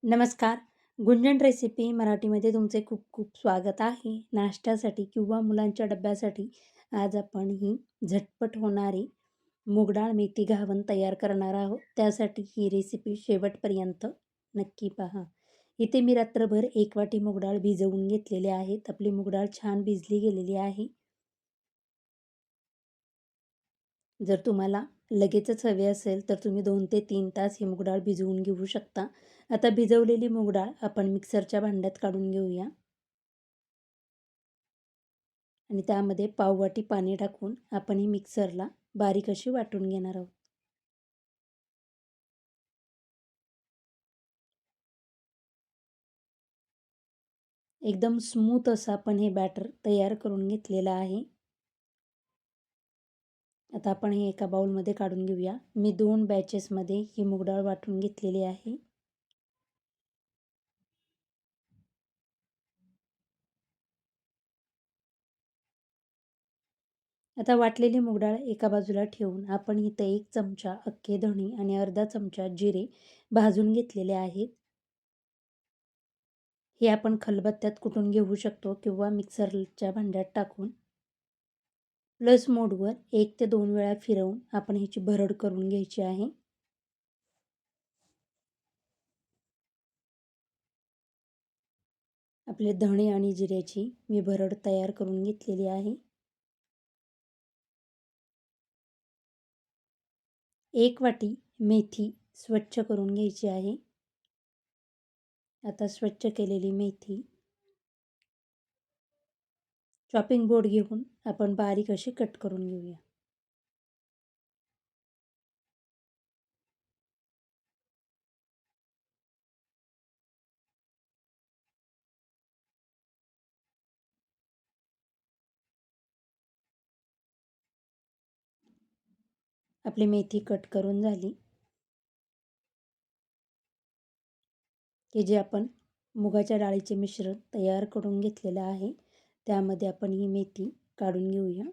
नमस्कार. गुंजन रेसिपी मराठीमध्ये तुमचे खूप खूप स्वागत आहे. नाश्त्यासाठी किंवा मुलांच्या डब्यासाठी आज आपण ही झटपट होणारी मूग डाळ मेथी घावन तयार करणार आहोत. त्यासाठी ही रेसिपी शेवटपर्यंत नक्की पहा. इथे मी रात्रभर 1 वाटी मूग डाळ भिजवून घेतलेली आहेत. आपली मूग डाळ छान भिजली गेलेली आहे. जर तुम्हाला लगेचच हवे असेल तर तुम्ही 2 ते 3 तास ही मूग डाळ भिजवून घेऊ शकता. आता भिजवलेली मूग डाळ आपण मिक्सरच्या भांड्यात काढून घेऊया आणि त्यामध्ये पाववाटी पाणी टाकून आपण ही मिक्सरला बारीक अशी वाटून घेणार आहोत. एकदम स्मूथ असं आपण हे बॅटर तयार करून घेतलेलं आहे. आता आपण हे एका बाउलमध्ये काढून घेऊया. मी 2 बॅचेसमध्ये ही मूग डाळ वाटून घेतलेली आहे. आता वाटलेली मूग डाळ एका बाजूला ठेवून आपण इथे 1 चमचा अख्खे धणे आणि अर्धा चमचा जिरे भाजून घेतलेले आहेत. हे आपण खलबत्त्यात कुटून घेऊ शकतो किंवा मिक्सरच्या भांड्यात टाकून प्लस मोडवर 1 ते 2 वेळा फिरवून आपण ह्याची भरड करून घ्यायची आहे. आपले धणे आणि जिऱ्याची मी भरड तयार करून घेतलेली आहे. 1 वाटी मेथी स्वच्छ करून घ्यायची आहे. आता स्वच्छ केलेली मेथी चॉपिंग बोर्ड घेऊन आपण बारीक अशी कट करून घेऊया. आपली मेथी कट करून झाली की जे आपण मुगाच्या डाळीचे मिश्रण तयार करून घेतलेलं आहे त्यामध्ये आपण ही मेथी काढून घेऊया.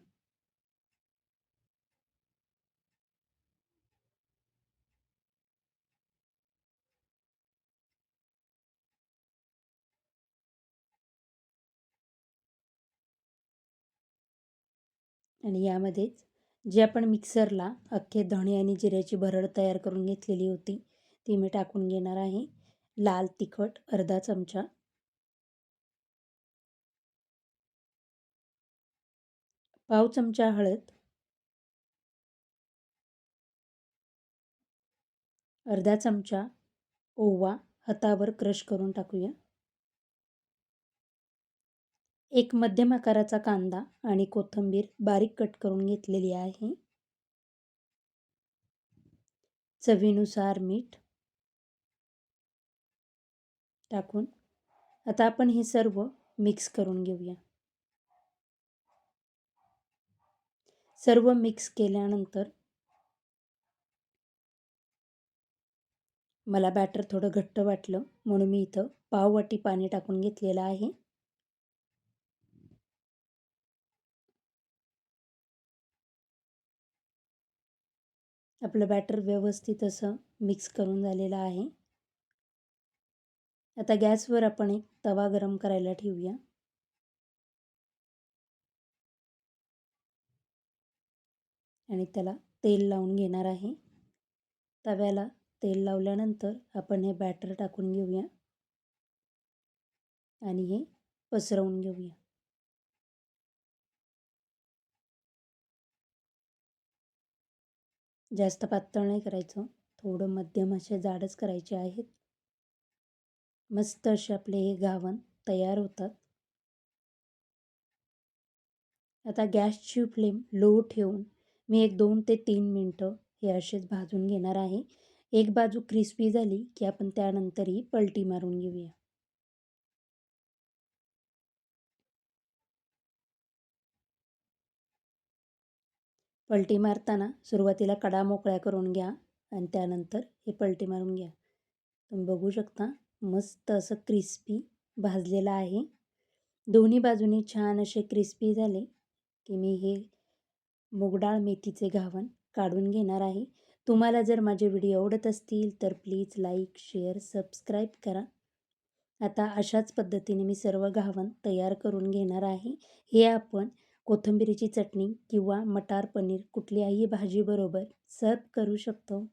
आणि यामध्येच जे आपण मिक्सरला अख्खे धणे आणि जिऱ्याची भरड तयार करून घेतलेली होती ती मी टाकून घेणार आहे. लाल तिखट अर्धा चमचा, पाव चमचा हळद, अर्धा चमचा ओवा हातावर क्रश करून टाकूया. एक मध्यम आकाराचा कांदा आणि कोथिंबीर बारीक कट करून घेतलेली आहे. चवीनुसार मीठ टाकून आता आपण हे सर्व मिक्स करून घेऊया. सर्व मिक्स केल्यानंतर मला बॅटर थोडं घट्ट वाटलं म्हणून मी इथं पाव वाटी पाणी टाकून घेतलेलं आहे. आपलं बॅटर व्यवस्थित असं मिक्स करून झालेलं आहे. आता गॅसवर आपण एक तवा गरम करायला ठेवूया. आणि त्याला तेल लावून घेणार आहे. तव्याला तेल लावल्यानंतर आपण हे बॅटर टाकून घेऊया आणि हे पसरवून घेऊया. जास्त पातळ नाही करायचं, थोडं मध्यम असे जाडच करायचे आहेत. मस्त असे आपले हे घावन तयार होतात. आता गॅसची फ्लेम लो ठेवून मी एक 2 ते 3 मिनटं हे असेच भाजून घेणार आहे. एक बाजू क्रिस्पी झाली की आपण त्यानंतरही पलटी मारून घेऊया. पलटी मारताना सुरुवातीला कडा मोकळ्या करून घ्या आणि त्यानंतर हे पलटी मारून घ्या. तुम्ही बघू शकता मस्त असं क्रिस्पी भाजलेलं आहे. दोन्ही बाजूनी छान असे क्रिस्पी झाले की मी हे मूग डाळ मेथीचे घावन काढून घेणार आहे. तुम्हाला जर माझे व्हिडिओ आवडत असतील तर प्लीज लाईक, शेअर, सबस्क्राईब करा. आता अशाच पद्धतीने मी सर्व घावन तयार करून घेणार आहे. हे आपण कोथिंबिरीची चटणी किंवा मटार पनीर कुठल्याही भाजीबरोबर सर्व्ह करू शकतो.